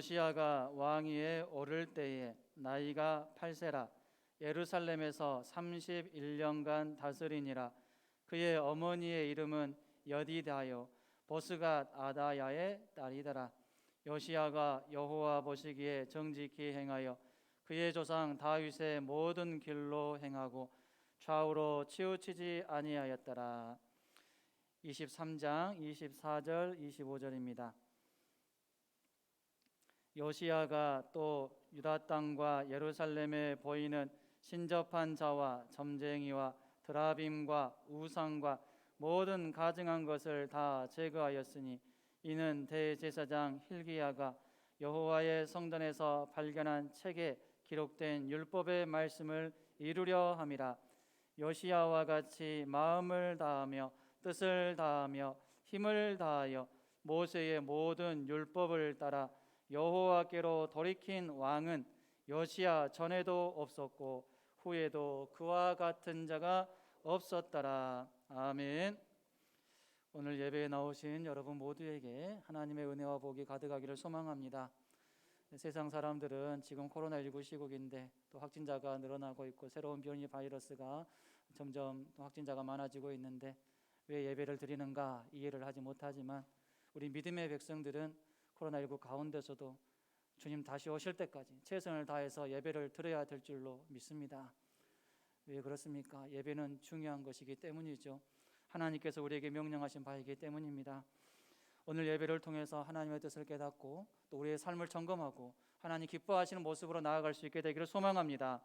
요시야가 왕위에 오를 때에 나이가 8세라 예루살렘에서 31년간 다스리니라. 그의 어머니의 이름은 여디다요 보스갓 아다야의 딸이더라. 요시야가 여호와 보시기에 정직히 행하여 그의 조상 다윗의 모든 길로 행하고 좌우로 치우치지 아니하였더라. 23장 24절 25절입니다. 요시야가 또 유다 땅과 예루살렘에 보이는 신접한 자와 점쟁이와 드라빔과 우상과 모든 가증한 것을 다 제거하였으니 이는 대제사장 hil기야가 여호와의 성전에서 발견한 책에 기록된 율법의 말씀을 이루려 함이라. 요시야와 같이 마음을 다하며 뜻을 다하며 힘을 다하여 모세의 모든 율법을 따라 여호와께로 돌이킨 왕은 요시야 전에도 없었고 후에도 그와 같은 자가 없었더라. 아멘. 오늘 예배에 나오신 여러분 모두에게 하나님의 은혜와 복이 가득하기를 소망합니다. 세상 사람들은 지금 코로나19 시국인데 또 확진자가 늘어나고 있고 새로운 변이 바이러스가 점점 확진자가 많아지고 있는데 왜 예배를 드리는가 이해를 하지 못하지만 우리 믿음의 백성들은 코로나19 가운데서도 주님 다시 오실 때까지 최선을 다해서 예배를 드려야 될 줄로 믿습니다. 왜 그렇습니까? 예배는 중요한 것이기 때문이죠. 하나님께서 우리에게 명령하신 바이기 때문입니다. 오늘 예배를 통해서 하나님의 뜻을 깨닫고 또 우리의 삶을 점검하고 하나님 기뻐하시는 모습으로 나아갈 수 있게 되기를 소망합니다.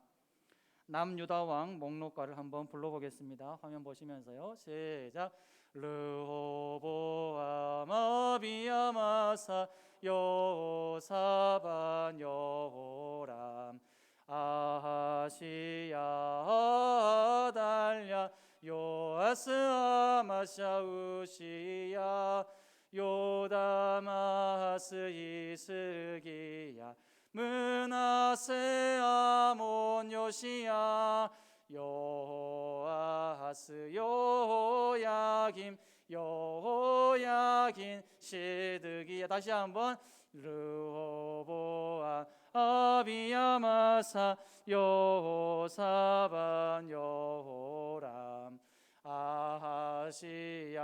남유다왕 목록가를 한번 불러보겠습니다. 화면 보시면서요. 시작. 르호보암 아비야마사 여호사반 여호람 아하시야 아달랴 요아스 아마샤 우시야 요다마스 이스기야 므나세 아몬 요시야 여호아스 여호야김 여호야긴 시드기야. 다시 한번 르호보암 아비야마사 여호사반 여호람 아하시야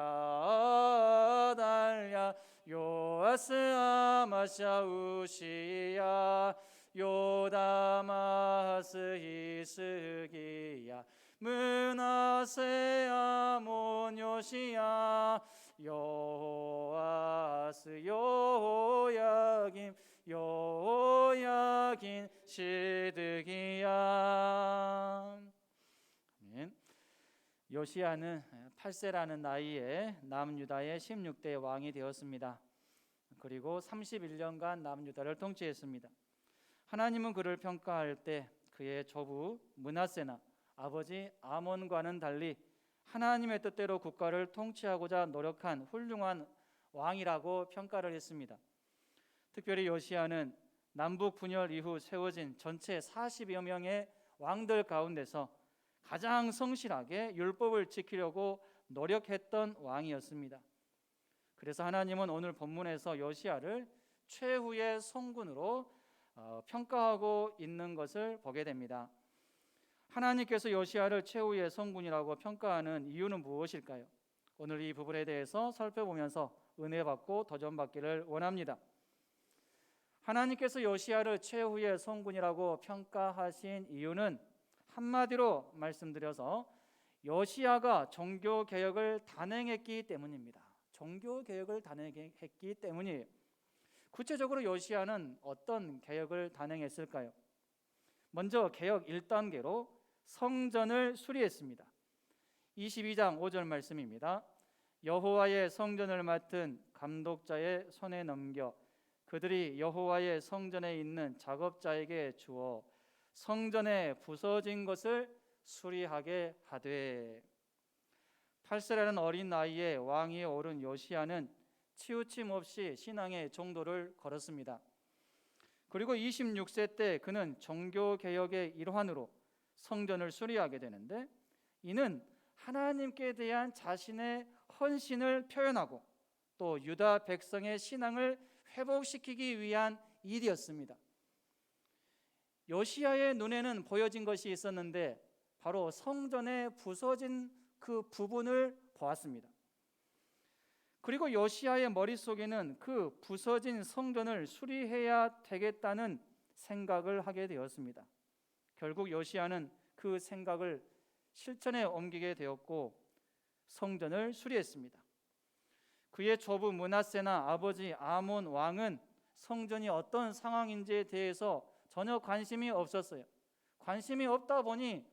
달랴 요아스 아마샤 우시야 요다마스 이스기야 므나세 아몬 요시야 여호아스 여호야김 여호야긴 시드기야. 아멘. 요시야는 8세라는 나이에 남유다의 16대 왕이 되었습니다. 그리고 31년간 남유다를 통치했습니다. 하나님은 그를 평가할 때 그의 조부 므낫세나 아버지 아몬과는 달리 하나님의 뜻대로 국가를 통치하고자 노력한 훌륭한 왕이라고 평가를 했습니다. 특별히 요시야는 남북 분열 이후 세워진 전체 40여 명의 왕들 가운데서 가장 성실하게 율법을 지키려고 노력했던 왕이었습니다. 그래서 하나님은 오늘 본문에서 요시야를 최후의 성군으로 평가하고 있는 것을 보게 됩니다. 하나님께서 요시야를 최후의 성군이라고 평가하는 이유는 무엇일까요? 오늘 이 부분에 대해서 살펴보면서 은혜 받고 도전 받기를 원합니다. 하나님께서 요시야를 최후의 성군이라고 평가하신 이유는 한마디로 말씀드려서 요시야가 종교개혁을 단행했기 때문입니다. 종교개혁을 단행했기 때문이에요. 구체적으로 요시야는 어떤 개혁을 단행했을까요? 먼저 개혁 1단계로 성전을 수리했습니다. 22장 5절 말씀입니다. 여호와의 성전을 맡은 감독자의 손에 넘겨 그들이 여호와의 성전에 있는 작업자에게 주어 성전에 부서진 것을 수리하게 하되. 8세라는 어린 나이에 왕위에 오른 요시야는 치우침 없이 신앙의 정도를 걸었습니다. 그리고 26세 때 그는 종교개혁의 일환으로 성전을 수리하게 되는데 이는 하나님께 대한 자신의 헌신을 표현하고 또 유다 백성의 신앙을 회복시키기 위한 일이었습니다. 요시야의 눈에는 보여진 것이 있었는데 바로 성전의 부서진 그 부분을 보았습니다. 그리고 요시야의 머릿속에는 그 부서진 성전을 수리해야 되겠다는 생각을 하게 되었습니다. 결국 요시야는 그 생각을 실천에 옮기게 되었고 성전을 수리했습니다. 그의 조부 므낫세나 아버지 아몬 왕은 성전이 어떤 상황인지에 대해서 전혀 관심이 없었어요. 관심이 없다 보니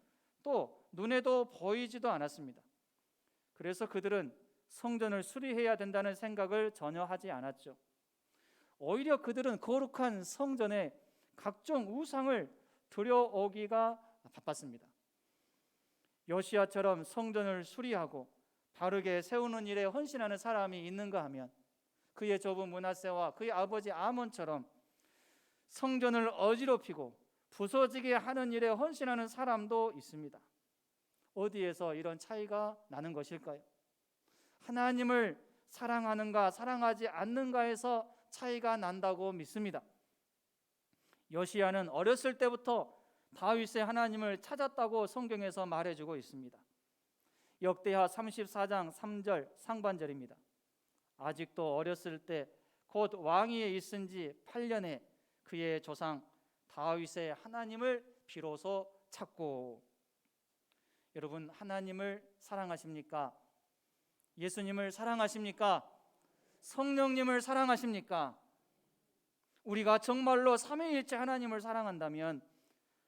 또 눈에도 보이지도 않았습니다. 그래서 그들은 성전을 수리해야 된다는 생각을 전혀 하지 않았죠. 오히려 그들은 거룩한 성전에 각종 우상을 들여오기가 바빴습니다. 요시야처럼 성전을 수리하고 바르게 세우는 일에 헌신하는 사람이 있는가 하면 그의 조부 므낫세와 그의 아버지 아몬처럼 성전을 어지럽히고 부서지게 하는 일에 헌신하는 사람도 있습니다. 어디에서 이런 차이가 나는 것일까요? 하나님을 사랑하는가 사랑하지 않는가에서 차이가 난다고 믿습니다. 요시야는 어렸을 때부터 다윗의 하나님을 찾았다고 성경에서 말해주고 있습니다. 역대하 34장 3절 상반절입니다. 아직도 어렸을 때 곧 왕위에 있은 지 8년에 그의 조상 다윗의 하나님을 비로소 찾고. 여러분, 하나님을 사랑하십니까? 예수님을 사랑하십니까? 성령님을 사랑하십니까? 우리가 정말로 삼위일체 하나님을 사랑한다면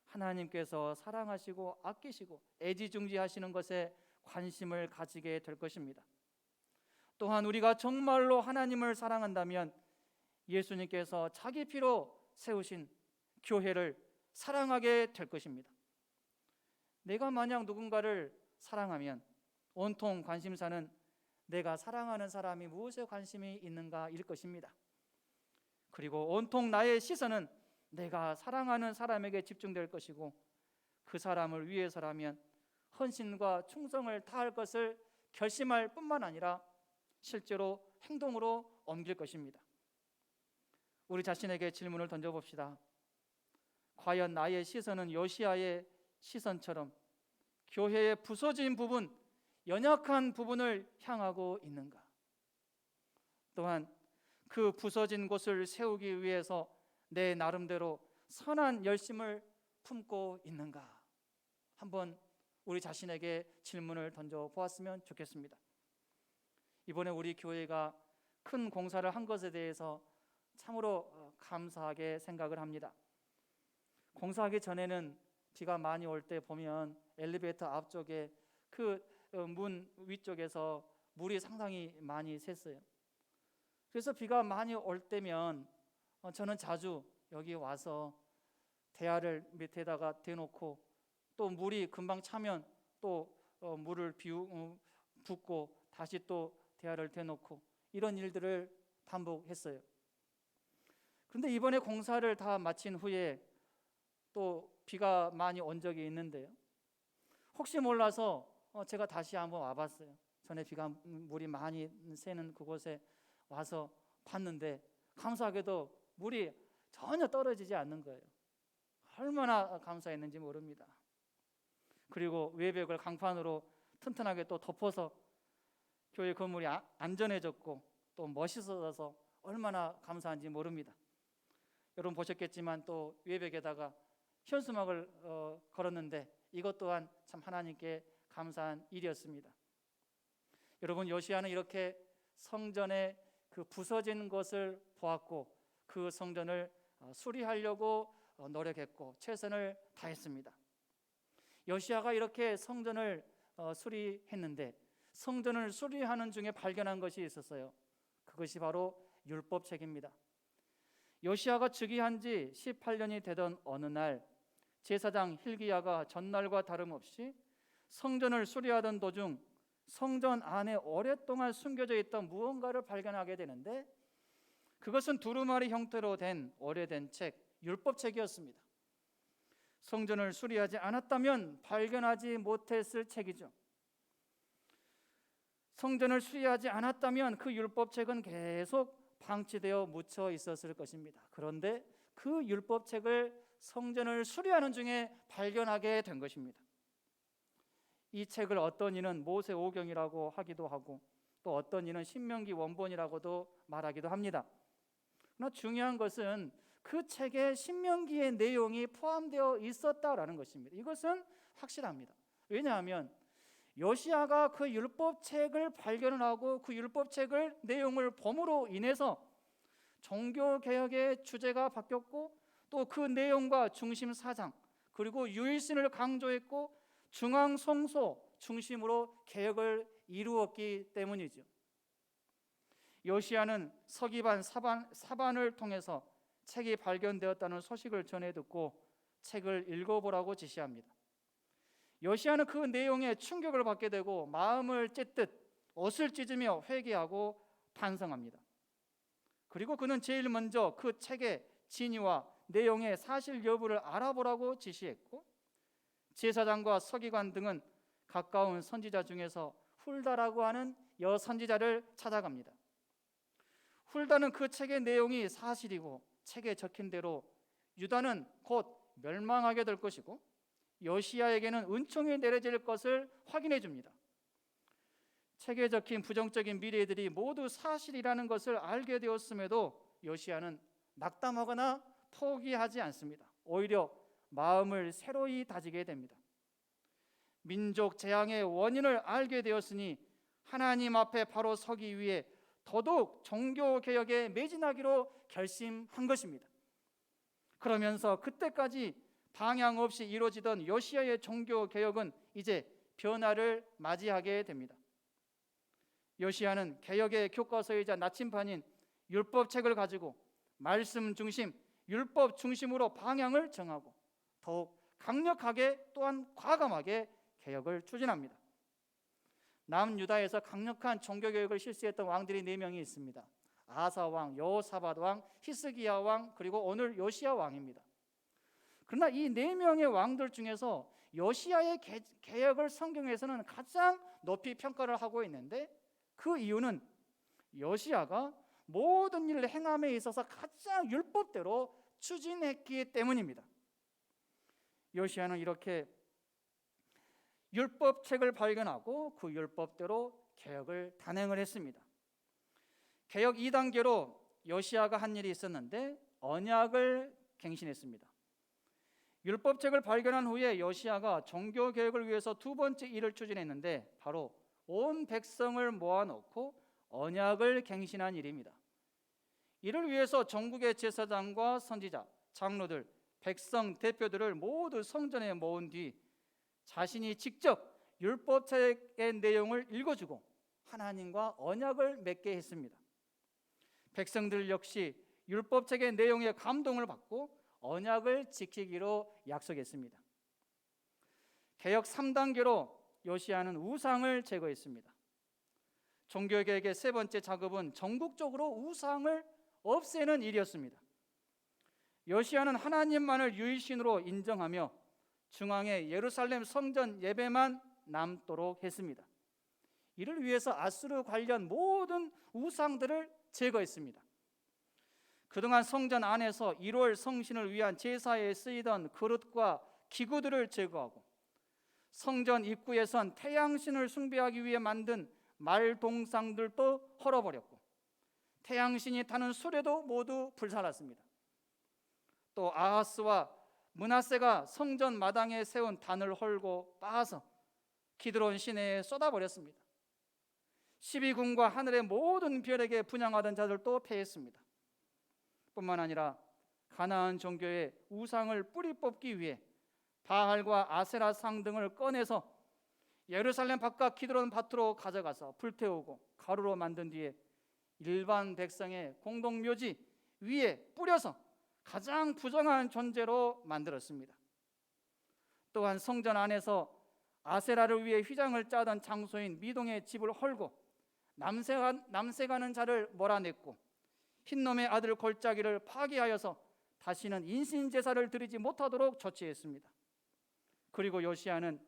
하나님께서 사랑하시고 아끼시고 애지중지하시는 것에 관심을 가지게 될 것입니다. 또한 우리가 정말로 하나님을 사랑한다면 예수님께서 자기 피로 세우신 교회를 사랑하게 될 것입니다. 내가 만약 누군가를 사랑하면 온통 관심사는 내가 사랑하는 사람이 무엇에 관심이 있는가일 것입니다. 그리고 온통 나의 시선은 내가 사랑하는 사람에게 집중될 것이고 그 사람을 위해서라면 헌신과 충성을 다할 것을 결심할 뿐만 아니라 실제로 행동으로 옮길 것입니다. 우리 자신에게 질문을 던져봅시다. 과연 나의 시선은 요시야의 시선처럼 교회의 부서진 부분, 연약한 부분을 향하고 있는가? 또한 그 부서진 곳을 세우기 위해서 내 나름대로 선한 열심을 품고 있는가? 한번 우리 자신에게 질문을 던져보았으면 좋겠습니다. 이번에 우리 교회가 큰 공사를 한 것에 대해서 참으로 감사하게 생각을 합니다. 공사하기 전에는 비가 많이 올 때 보면 엘리베이터 앞쪽에 그 문 위쪽에서 물이 상당히 많이 샜어요. 그래서 비가 많이 올 때면 저는 자주 여기 와서 대야를 밑에다가 대놓고 또 물이 금방 차면 또 물을 붓고 다시 또 대야를 대놓고 이런 일들을 반복했어요. 그런데 이번에 공사를 다 마친 후에 또 비가 많이 온 적이 있는데요. 혹시 몰라서 제가 다시 한번 와봤어요. 전에 물이 많이 새는 그곳에 와서 봤는데 감사하게도 물이 전혀 떨어지지 않는 거예요. 얼마나 감사했는지 모릅니다. 그리고 외벽을 강판으로 튼튼하게 또 덮어서 교회 건물이 안전해졌고 또 멋있어져서 얼마나 감사한지 모릅니다. 여러분 보셨겠지만 또 외벽에다가 현수막을 걸었는데 이것 또한 참 하나님께 감사한 일이었습니다. 여러분, 요시야는 이렇게 성전의 그 부서진 것을 보았고 그 성전을 수리하려고 노력했고 최선을 다했습니다. 요시야가 이렇게 성전을 수리했는데 성전을 수리하는 중에 발견한 것이 있었어요. 그것이 바로 율법책입니다. 요시야가 즉위한 지 18년이 되던 어느 날 제사장 hil기야가 전날과 다름없이 성전을 수리하던 도중 성전 안에 오랫동안 숨겨져 있던 무언가를 발견하게 되는데 그것은 두루마리 형태로 된 오래된 책, 율법책이었습니다. 성전을 수리하지 않았다면 발견하지 못했을 책이죠. 성전을 수리하지 않았다면 그 율법책은 계속 방치되어 묻혀 있었을 것입니다. 그런데 그 율법책을 성전을 수리하는 중에 발견하게 된 것입니다. 이 책을 어떤 이는 모세오경이라고 하기도 하고 또 어떤 이는 신명기 원본이라고도 말하기도 합니다. 그러나 중요한 것은 그 책에 신명기의 내용이 포함되어 있었다라는 것입니다. 이것은 확실합니다. 왜냐하면 요시야가 그 율법책을 발견하고 그 율법책을 내용을 봄으로 인해서 종교개혁의 주제가 바뀌었고 또 그 내용과 중심 사상 그리고 유일신을 강조했고 중앙성소 중심으로 개혁을 이루었기 때문이죠. 요시야는 서기반 사반을 통해서 책이 발견되었다는 소식을 전해 듣고 책을 읽어보라고 지시합니다. 요시야는 그 내용에 충격을 받게 되고 마음을 찢듯 옷을 찢으며 회개하고 반성합니다. 그리고 그는 제일 먼저 그 책의 진위와 내용의 사실 여부를 알아보라고 지시했고 제사장과 서기관 등은 가까운 선지자 중에서 훌다라고 하는 여선지자를 찾아갑니다. 훌다는 그 책의 내용이 사실이고 책에 적힌 대로 유다는 곧 멸망하게 될 것이고 요시야에게는 은총이 내려질 것을 확인해 줍니다. 책에 적힌 부정적인 미래들이 모두 사실이라는 것을 알게 되었음에도 요시야는 낙담하거나 포기하지 않습니다. 오히려 마음을 새로이 다지게 됩니다. 민족 재앙의 원인을 알게 되었으니 하나님 앞에 바로 서기 위해 더더욱 종교개혁에 매진하기로 결심한 것입니다. 그러면서 그때까지 방향 없이 이루어지던 요시야의 종교개혁은 이제 변화를 맞이하게 됩니다. 요시야는 개혁의 교과서이자 나침반인 율법책을 가지고 말씀 중심, 율법 중심으로 방향을 정하고 더욱 강력하게 또한 과감하게 개혁을 추진합니다. 남유다에서 강력한 종교개혁을 실시했던 왕들이 4명이 있습니다. 아사 왕, 여호사밧 왕, 히스기야 왕, 그리고 오늘 요시야 왕입니다. 그러나 이 4명의 왕들 중에서 요시야의 개혁을 성경에서는 가장 높이 평가를 하고 있는데 그 이유는 요시야가 모든 일을 행함에 있어서 가장 율법대로 추진했기 때문입니다. 요시야는 이렇게 율법책을 발견하고 그 율법대로 개혁을 단행을 했습니다. 개혁 2단계로 요시야가 한 일이 있었는데 언약을 갱신했습니다. 율법책을 발견한 후에 요시야가 종교개혁을 위해서 2번째 일을 추진했는데 바로 온 백성을 모아놓고 언약을 갱신한 일입니다. 이를 위해서 전국의 제사장과 선지자, 장로들, 백성 대표들을 모두 성전에 모은 뒤 자신이 직접 율법책의 내용을 읽어주고 하나님과 언약을 맺게 했습니다. 백성들 역시 율법책의 내용에 감동을 받고 언약을 지키기로 약속했습니다. 개혁 3단계로 요시야는 우상을 제거했습니다. 종교개혁의 3번째 작업은 전국적으로 우상을 없애는 일이었습니다. 요시야는 하나님만을 유일신으로 인정하며 중앙에 예루살렘 성전 예배만 남도록 했습니다. 이를 위해서 아수르 관련 모든 우상들을 제거했습니다. 그동안 성전 안에서 1월 성신을 위한 제사에 쓰이던 그릇과 기구들을 제거하고 성전 입구에선 태양신을 숭배하기 위해 만든 말 동상들도 헐어버렸고 태양신이 타는 수레도 모두 불살랐습니다. 또 아하스와 므낫세가 성전 마당에 세운 단을 헐고 빻아서 기드론 시내에 쏟아버렸습니다. 12군과 하늘의 모든 별에게 분향하던 자들도 패했습니다. 뿐만 아니라 가나안 종교의 우상을 뿌리 뽑기 위해 바알과 아세라 상 등을 꺼내서 예루살렘 바깥 기드론 밭으로 가져가서 불태우고 가루로 만든 뒤에 일반 백성의 공동묘지 위에 뿌려서 가장 부정한 존재로 만들었습니다. 또한 성전 안에서 아세라를 위해 휘장을 짜던 장소인 미동의 집을 헐고 남색하는 자를 몰아냈고 흰놈의 아들 골짜기를 파괴하여서 다시는 인신제사를 드리지 못하도록 조치했습니다. 그리고 요시야는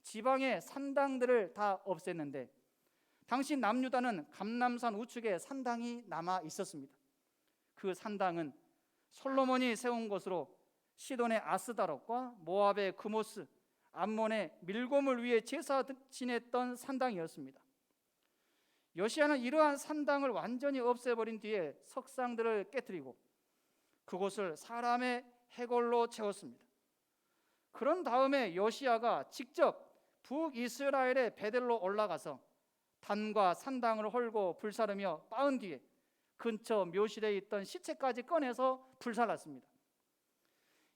지방의 산당들을 다 없앴는데 당시 남유다는 감람산 우측에 산당이 남아 있었습니다. 그 산당은 솔로몬이 세운 것으로 시돈의 아스다롯과 모압의 그모스, 암몬의 밀곰을 위해 제사 지냈던 산당이었습니다. 요시야는 이러한 산당을 완전히 없애버린 뒤에 석상들을 깨뜨리고 그곳을 사람의 해골로 채웠습니다. 그런 다음에 요시야가 직접 북이스라엘의 베델로 올라가서 단과 산당을 헐고 불사르며 빻은 뒤에 근처 묘실에 있던 시체까지 꺼내서 불살랐습니다.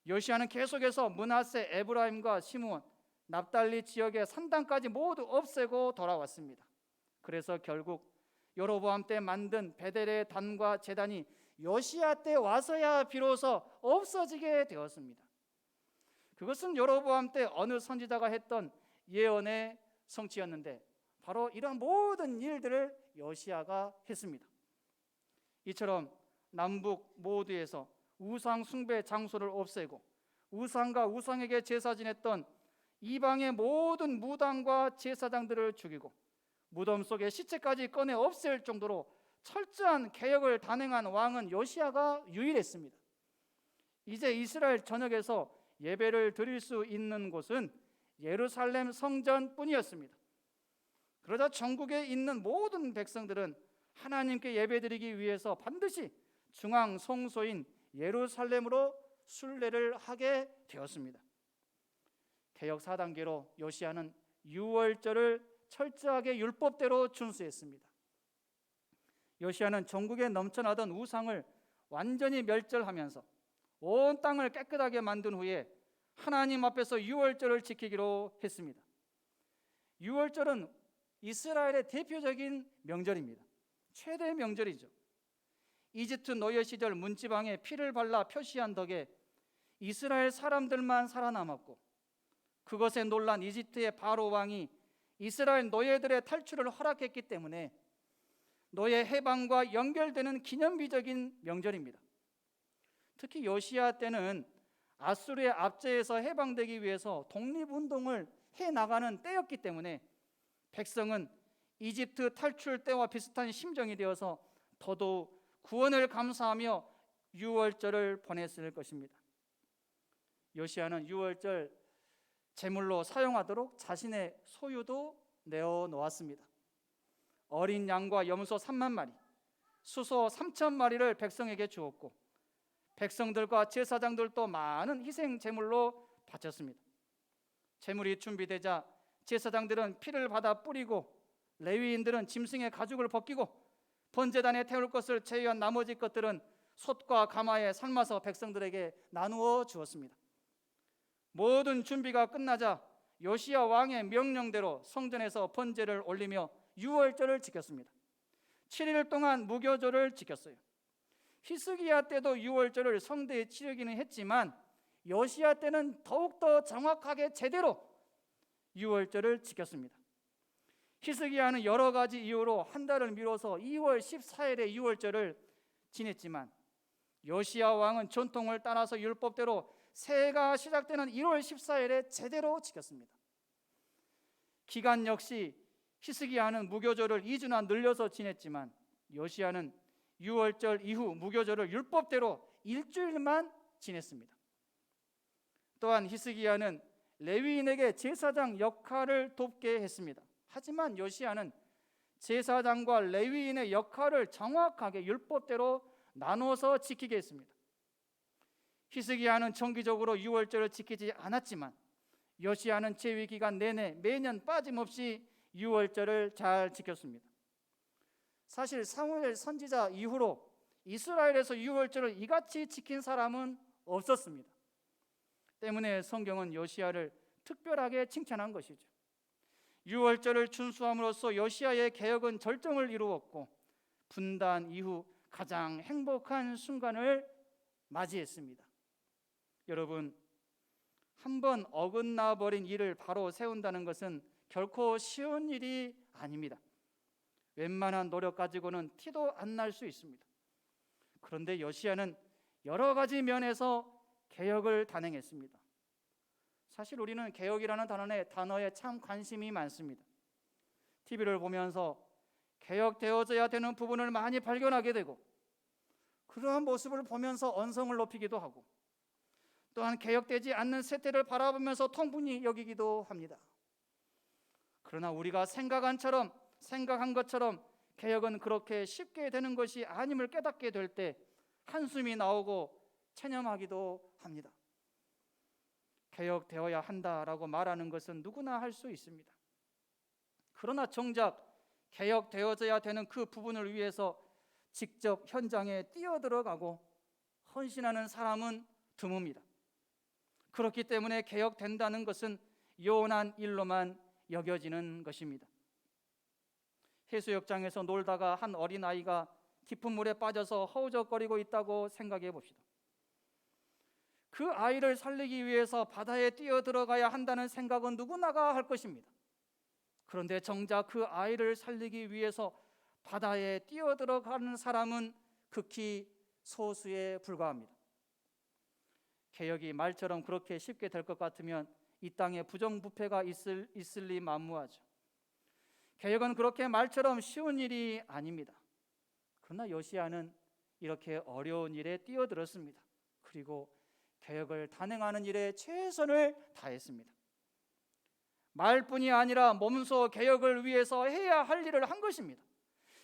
요시야는 계속해서 므낫세, 에브라임과 시므온, 납달리 지역의 산당까지 모두 없애고 돌아왔습니다. 그래서 결국 여로보암 때 만든 베델의 단과 제단이 요시야 때 와서야 비로소 없어지게 되었습니다. 그것은 여로보암 때 어느 선지자가 했던 예언의 성취였는데 바로 이러한 모든 일들을 요시야가 했습니다. 이처럼 남북 모두에서 우상 숭배 장소를 없애고 우상과 우상에게 제사 지냈던 이방의 모든 무당과 제사장들을 죽이고 무덤 속에 시체까지 꺼내 없앨 정도로 철저한 개혁을 단행한 왕은 요시야가 유일했습니다. 이제 이스라엘 전역에서 예배를 드릴 수 있는 곳은 예루살렘 성전뿐이었습니다. 그러자 전국에 있는 모든 백성들은 하나님께 예배드리기 위해서 반드시 중앙 성소인 예루살렘으로 순례를 하게 되었습니다. 개혁 4단계로 요시야는 유월절을 철저하게 율법대로 준수했습니다. 요시야는 전국에 넘쳐나던 우상을 완전히 멸절하면서 온 땅을 깨끗하게 만든 후에 하나님 앞에서 유월절을 지키기로 했습니다. 유월절은 이스라엘의 대표적인 명절입니다. 최대 명절이죠. 이집트 노예 시절 문지방에 피를 발라 표시한 덕에 이스라엘 사람들만 살아남았고 그것에 놀란 이집트의 바로 왕이 이스라엘 노예들의 탈출을 허락했기 때문에 노예 해방과 연결되는 기념비적인 명절입니다. 특히 요시야 때는 아수르의 압제에서 해방되기 위해서 독립운동을 해나가는 때였기 때문에 백성은 이집트 탈출 때와 비슷한 심정이 되어서 더더욱 구원을 감사하며 유월절을 보냈을 것입니다. 요시야는 유월절 제물로 사용하도록 자신의 소유도 내어놓았습니다. 어린 양과 염소 3만 마리, 수소 3천 마리를 백성에게 주었고 백성들과 제사장들도 많은 희생 제물로 바쳤습니다. 제물이 준비되자 제사장들은 피를 받아 뿌리고 레위인들은 짐승의 가죽을 벗기고 번제단에 태울 것을 제외한 나머지 것들은 솥과 가마에 삶아서 백성들에게 나누어 주었습니다. 모든 준비가 끝나자 요시야 왕의 명령대로 성전에서 번제를 올리며 유월절을 지켰습니다. 7일 동안 무교절을 지켰어요. 히스기야 때도 유월절을 성대에 치르기는 했지만 요시야 때는 더욱더 정확하게 제대로 유월절을 지켰습니다. 히스기야는 여러 가지 이유로 한 달을 미뤄서 2월 14일에 유월절을 지냈지만 요시야 왕은 전통을 따라서 율법대로 새해가 시작되는 1월 14일에 제대로 지켰습니다. 기간 역시 히스기야는 무교절을 2주나 늘려서 지냈지만 요시야는 유월절 이후 무교절을 율법대로 일주일만 지냈습니다. 또한 히스기야는 레위인에게 제사장 역할을 돕게 했습니다. 하지만 요시야는 제사장과 레위인의 역할을 정확하게 율법대로 나눠서 지키게 했습니다. 히스기야는 정기적으로 유월절을 지키지 않았지만 요시야는 재위 기간 내내 매년 빠짐없이 유월절을 잘 지켰습니다. 사실 사무엘 선지자 이후로 이스라엘에서 유월절을 이같이 지킨 사람은 없었습니다. 때문에 성경은 요시야를 특별하게 칭찬한 것이죠. 유월절을 준수함으로써 요시야의 개혁은 절정을 이루었고 분단 이후 가장 행복한 순간을 맞이했습니다. 여러분, 한번 어긋나 버린 일을 바로 세운다는 것은 결코 쉬운 일이 아닙니다. 웬만한 노력 가지고는 티도 안 날 수 있습니다. 그런데 요시야는 여러 가지 면에서 개혁을 단행했습니다. 사실 우리는 개혁이라는 단어에 참 관심이 많습니다. TV를 보면서 개혁되어져야 되는 부분을 많이 발견하게 되고 그러한 모습을 보면서 언성을 높이기도 하고, 또한 개혁되지 않는 세태를 바라보면서 통분히 여기기도 합니다. 그러나 우리가 생각한 것처럼 개혁은 그렇게 쉽게 되는 것이 아님을 깨닫게 될 때 한숨이 나오고 체념하기도 합니다. 개혁되어야 한다라고 말하는 것은 누구나 할 수 있습니다. 그러나 정작 개혁되어져야 되는 그 부분을 위해서 직접 현장에 뛰어들어가고 헌신하는 사람은 드뭅니다. 그렇기 때문에 개혁된다는 것은 요원한 일로만 여겨지는 것입니다. 해수욕장에서 놀다가 한 어린아이가 깊은 물에 빠져서 허우적거리고 있다고 생각해 봅시다. 그 아이를 살리기 위해서 바다에 뛰어들어가야 한다는 생각은 누구나가 할 것입니다. 그런데 정작 그 아이를 살리기 위해서 바다에 뛰어들어가는 사람은 극히 소수에 불과합니다. 개혁이 말처럼 그렇게 쉽게 될 것 같으면 이 땅에 부정부패가 있을 리 만무하죠. 개혁은 그렇게 말처럼 쉬운 일이 아닙니다. 그러나 요시야는 이렇게 어려운 일에 뛰어들었습니다. 그리고 개혁을 단행하는 일에 최선을 다했습니다. 말뿐이 아니라 몸소 개혁을 위해서 해야 할 일을 한 것입니다.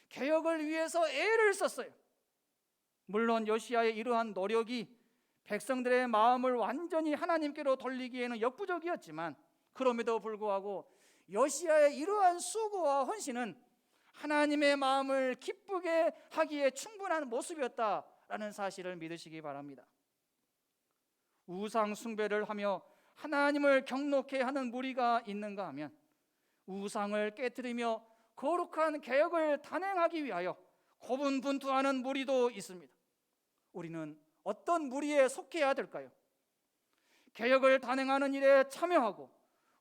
개혁을 위해서 애를 썼어요. 물론 요시야의 이러한 노력이 백성들의 마음을 완전히 하나님께로 돌리기에는 역부족이었지만, 그럼에도 불구하고 요시야의 이러한 수고와 헌신은 하나님의 마음을 기쁘게 하기에 충분한 모습이었다라는 사실을 믿으시기 바랍니다. 우상 숭배를 하며 하나님을 경록해 하는 무리가 있는가 하면 우상을 깨트리며 거룩한 개혁을 단행하기 위하여 고분분투하는 무리도 있습니다. 우리는 어떤 무리에 속해야 될까요? 개혁을 단행하는 일에 참여하고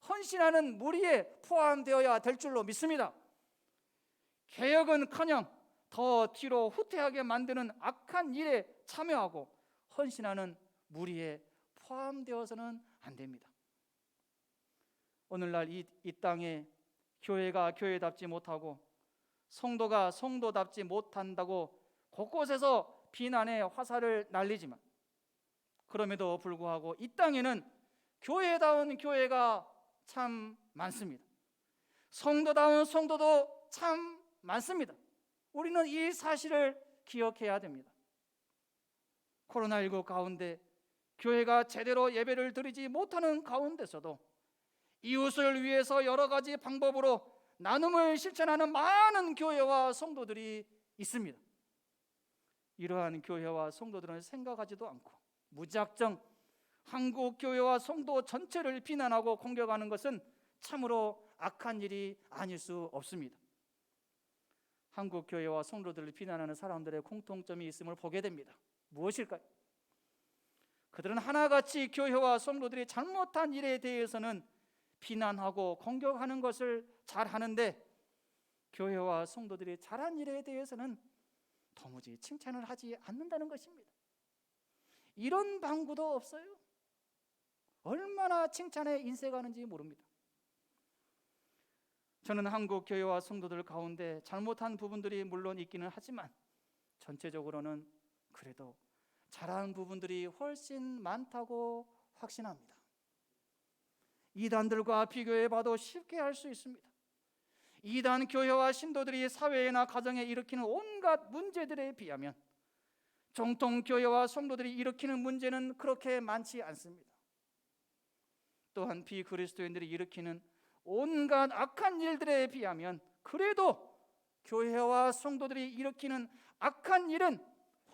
헌신하는 무리에 포함되어야 될 줄로 믿습니다. 개혁은커녕 더 뒤로 후퇴하게 만드는 악한 일에 참여하고 헌신하는 무리에 포함되어서는 안 됩니다. 오늘날 이 땅에 교회가 교회답지 못하고 성도가 성도답지 못한다고 곳곳에서 비난의 화살을 날리지만, 그럼에도 불구하고 이 땅에는 교회다운 교회가 참 많습니다. 성도다운 성도도 참 많습니다. 우리는 이 사실을 기억해야 됩니다. 코로나19 가운데 교회가 제대로 예배를 드리지 못하는 가운데서도 이웃을 위해서 여러 가지 방법으로 나눔을 실천하는 많은 교회와 성도들이 있습니다. 이러한 교회와 성도들은 생각하지도 않고 무작정 한국 교회와 성도 전체를 비난하고 공격하는 것은 참으로 악한 일이 아닐 수 없습니다. 한국 교회와 성도들을 비난하는 사람들의 공통점이 있음을 보게 됩니다. 무엇일까요? 그들은 하나같이 교회와 성도들이 잘못한 일에 대해서는 비난하고 공격하는 것을 잘하는데, 교회와 성도들이 잘한 일에 대해서는 도무지 칭찬을 하지 않는다는 것입니다. 이런 방구도 없어요. 얼마나 칭찬에 인색하는지 모릅니다. 저는 한국 교회와 성도들 가운데 잘못한 부분들이 물론 있기는 하지만 전체적으로는 그래도 잘한 부분들이 훨씬 많다고 확신합니다. 이단들과 비교해 봐도 쉽게 알 수 있습니다. 이단 교회와 신도들이 사회나 가정에 일으키는 온갖 문제들에 비하면 정통 교회와 성도들이 일으키는 문제는 그렇게 많지 않습니다. 또한 비그리스도인들이 일으키는 온갖 악한 일들에 비하면 그래도 교회와 성도들이 일으키는 악한 일은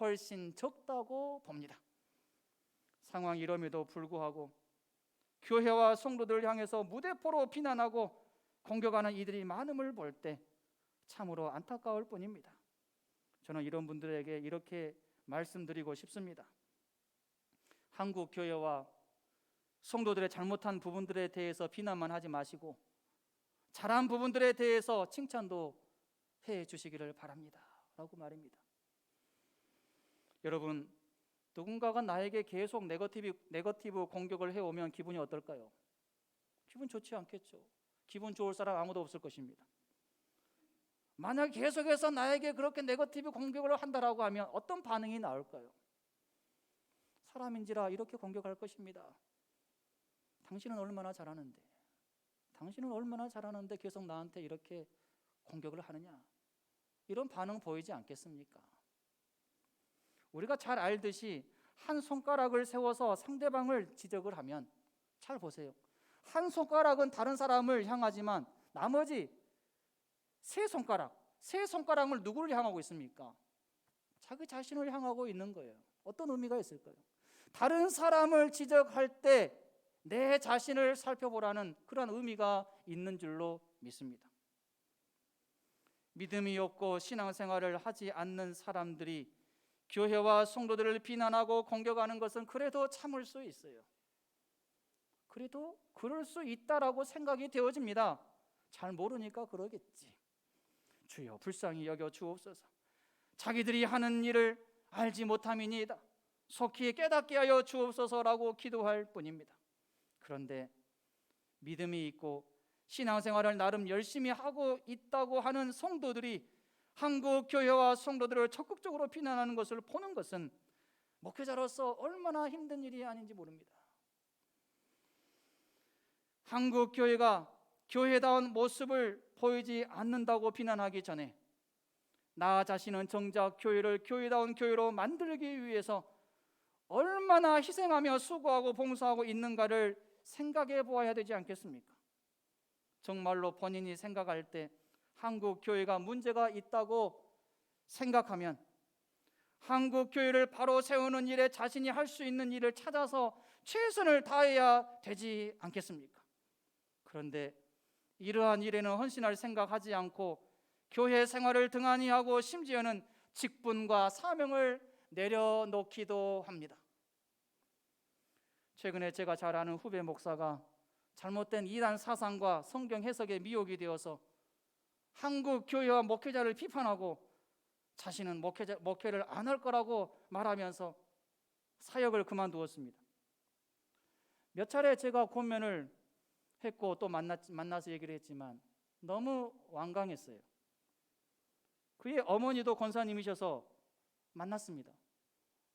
훨씬 적다고 봅니다. 상황이 이럼에도 불구하고 교회와 성도들을 향해서 무대포로 비난하고 공격하는 이들이 많음을 볼 때 참으로 안타까울 뿐입니다. 저는 이런 분들에게 이렇게 말씀드리고 싶습니다. 한국 교회와 성도들의 잘못한 부분들에 대해서 비난만 하지 마시고 잘한 부분들에 대해서 칭찬도 해 주시기를 바랍니다 라고 말입니다. 여러분, 누군가가 나에게 계속 네거티브 공격을 해오면 기분이 어떨까요? 기분 좋지 않겠죠. 기분 좋을 사람 아무도 없을 것입니다. 만약 계속해서 나에게 그렇게 네거티브 공격을 한다라고 하면 어떤 반응이 나올까요? 사람인지라 이렇게 공격할 것입니다. 당신은 얼마나 잘하는데, 당신은 얼마나 잘하는데 계속 나한테 이렇게 공격을 하느냐, 이런 반응 보이지 않겠습니까? 우리가 잘 알듯이 한 손가락을 세워서 상대방을 지적을 하면, 잘 보세요, 한 손가락은 다른 사람을 향하지만 나머지 세 손가락을 누구를 향하고 있습니까? 자기 자신을 향하고 있는 거예요. 어떤 의미가 있을까요? 다른 사람을 지적할 때 내 자신을 살펴보라는 그런 의미가 있는 줄로 믿습니다. 믿음이 없고 신앙생활을 하지 않는 사람들이 교회와 성도들을 비난하고 공격하는 것은 그래도 참을 수 있어요. 그래도 그럴 수 있다라고 생각이 되어집니다. 잘 모르니까 그러겠지. 주여 불쌍히 여겨 주옵소서. 자기들이 하는 일을 알지 못함이니이다. 속히 깨닫게 하여 주옵소서라고 기도할 뿐입니다. 그런데 믿음이 있고 신앙생활을 나름 열심히 하고 있다고 하는 성도들이 한국 교회와 성도들을 적극적으로 비난하는 것을 보는 것은 목회자로서 얼마나 힘든 일이 아닌지 모릅니다. 한국 교회가 교회다운 모습을 보이지 않는다고 비난하기 전에 나 자신은 정작 교회를 교회다운 교회로 만들기 위해서 얼마나 희생하며 수고하고 봉사하고 있는가를 생각해 보아야 되지 않겠습니까? 정말로 본인이 생각할 때 한국 교회가 문제가 있다고 생각하면 한국 교회를 바로 세우는 일에 자신이 할 수 있는 일을 찾아서 최선을 다해야 되지 않겠습니까? 그런데 이러한 일에는 헌신할 생각하지 않고 교회 생활을 등한히 하고 심지어는 직분과 사명을 내려놓기도 합니다. 최근에 제가 잘 아는 후배 목사가 잘못된 이단 사상과 성경 해석에 미혹이 되어서 한국 교회와 목회자를 비판하고 자신은 목회를 안 할 거라고 말하면서 사역을 그만두었습니다. 몇 차례 제가 권면을 했고 또 만나서 얘기를 했지만 너무 완강했어요. 그의 어머니도 권사님이셔서 만났습니다.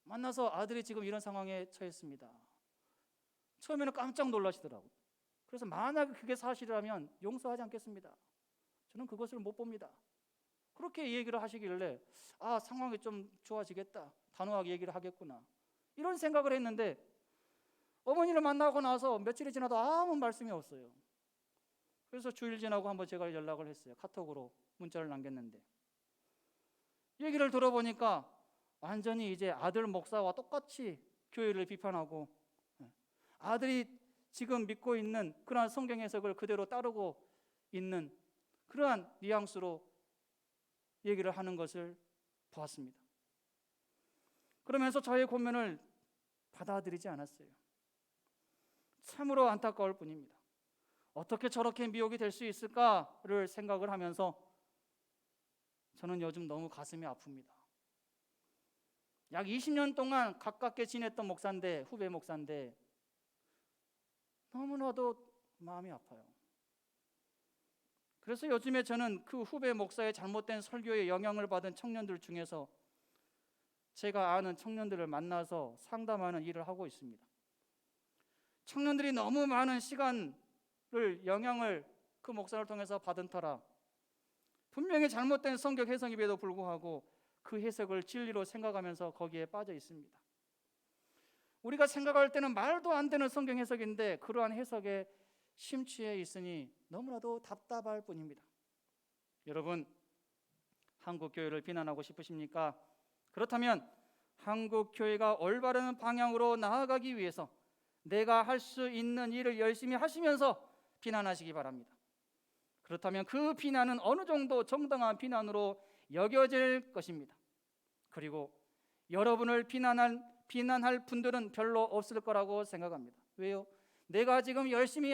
만나서 아들이 지금 이런 상황에 처했습니다. 처음에는 깜짝 놀라시더라고요. 그래서 만약 그게 사실이라면 용서하지 않겠습니다. 저는 그것을 못 봅니다. 그렇게 얘기를 하시길래 상황이 좀 좋아지겠다, 단호하게 얘기를 하겠구나, 이런 생각을 했는데 어머니를 만나고 나서 며칠이 지나도 아무 말씀이 없어요. 그래서 주일 지나고 한번 제가 연락을 했어요. 카톡으로 문자를 남겼는데 얘기를 들어보니까 완전히 이제 아들 목사와 똑같이 교회를 비판하고 아들이 지금 믿고 있는 그러한 성경 해석을 그대로 따르고 있는 그러한 뉘앙스로 얘기를 하는 것을 보았습니다. 그러면서 저의 권면을 받아들이지 않았어요. 참으로 안타까울 뿐입니다. 어떻게 저렇게 미혹이 될 수 있을까를 생각을 하면서 저는 요즘 너무 가슴이 아픕니다. 약 20년 동안 가깝게 지냈던 목사인데, 후배 목사인데 너무나도 마음이 아파요. 그래서 요즘에 저는 그 후배 목사의 잘못된 설교에 영향을 받은 청년들 중에서 제가 아는 청년들을 만나서 상담하는 일을 하고 있습니다. 청년들이 너무 많은 시간을, 영향을 그 목사를 통해서 받은 터라 분명히 잘못된 성경 해석임에도 불구하고 그 해석을 진리로 생각하면서 거기에 빠져 있습니다. 우리가 생각할 때는 말도 안 되는 성경 해석인데 그러한 해석에 심취해 있으니 너무나도 답답할 뿐입니다. 여러분, 한국 교회를 비난하고 싶으십니까? 그렇다면 한국 교회가 올바른 방향으로 나아가기 위해서 내가 할 수 있는 일을 열심히 하시면서 비난하시기 바랍니다. 그렇다면 그 비난은 어느 정도 정당한 비난으로 여겨질 것입니다. 그리고 여러분을 비난할 분들은 별로 없을 거라고 생각합니다. 왜요? 내가 지금 열심히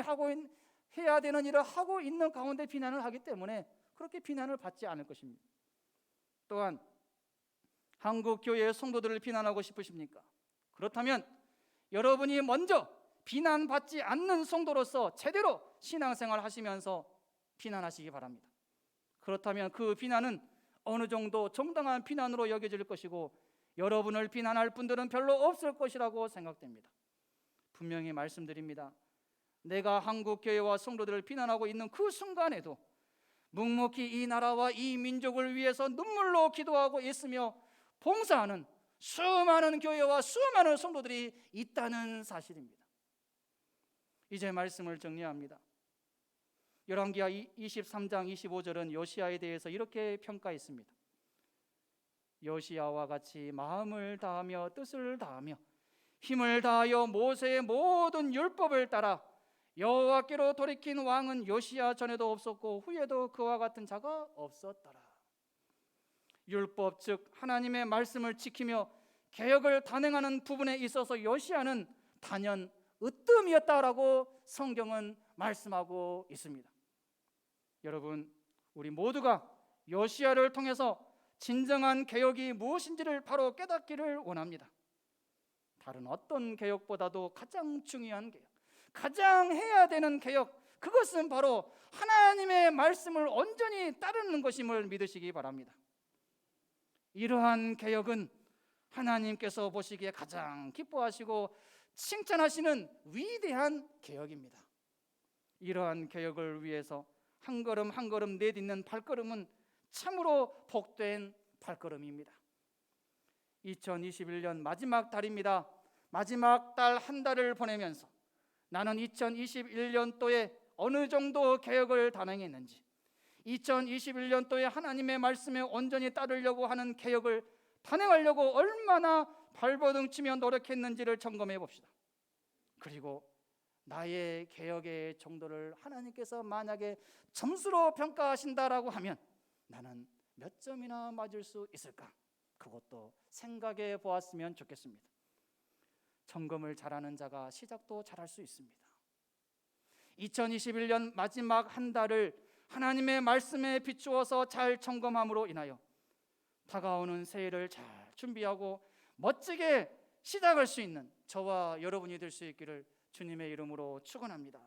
해야 되는 일을 하고 있는 가운데 비난을 하기 때문에 그렇게 비난을 받지 않을 것입니다. 또한 한국 교회의 성도들을 비난하고 싶으십니까? 그렇다면 여러분이 먼저 비난받지 않는 성도로서 제대로 신앙생활 하시면서 비난하시기 바랍니다. 그렇다면 그 비난은 어느 정도 정당한 비난으로 여겨질 것이고 여러분을 비난할 분들은 별로 없을 것이라고 생각됩니다. 분명히 말씀드립니다. 내가 한국 교회와 성도들을 비난하고 있는 그 순간에도 묵묵히 이 나라와 이 민족을 위해서 눈물로 기도하고 있으며 봉사하는 수많은 교회와 수많은 성도들이 있다는 사실입니다. 이제 말씀을 정리합니다. 열왕기하 23장 25절은 요시야에 대해서 이렇게 평가했습니다. 요시야와 같이 마음을 다하며 뜻을 다하며 힘을 다하여 모세의 모든 율법을 따라 여호와께로 돌이킨 왕은 요시야 전에도 없었고 후에도 그와 같은 자가 없었더라. 율법 즉 하나님의 말씀을 지키며 개혁을 단행하는 부분에 있어서 요시야는 단연 으뜸이었다라고 성경은 말씀하고 있습니다. 여러분, 우리 모두가 요시야를 통해서 진정한 개혁이 무엇인지를 바로 깨닫기를 원합니다. 다른 어떤 개혁보다도 가장 중요한 개혁, 가장 해야 되는 개혁, 그것은 바로 하나님의 말씀을 온전히 따르는 것임을 믿으시기 바랍니다. 이러한 개혁은 하나님께서 보시기에 가장 기뻐하시고 칭찬하시는 위대한 개혁입니다. 이러한 개혁을 위해서 한 걸음 한 걸음 내딛는 발걸음은 참으로 복된 발걸음입니다. 2021년 마지막 달입니다. 마지막 달 한 달을 보내면서 나는 2021년도에 어느 정도 개혁을 단행했는지, 2021년도에 하나님의 말씀에 온전히 따르려고 하는 개혁을 단행하려고 얼마나 발버둥치며 노력했는지를 점검해 봅시다. 그리고 나의 개혁의 정도를 하나님께서 만약에 점수로 평가하신다라고 하면 나는 몇 점이나 맞을 수 있을까? 그것도 생각해 보았으면 좋겠습니다. 점검을 잘하는 자가 시작도 잘할 수 있습니다. 2021년 마지막 한 달을 하나님의 말씀에 비추어서 잘 점검함으로 인하여 다가오는 새해를 잘 준비하고 멋지게 시작할 수 있는 저와 여러분이 될 수 있기를 주님의 이름으로 축원합니다.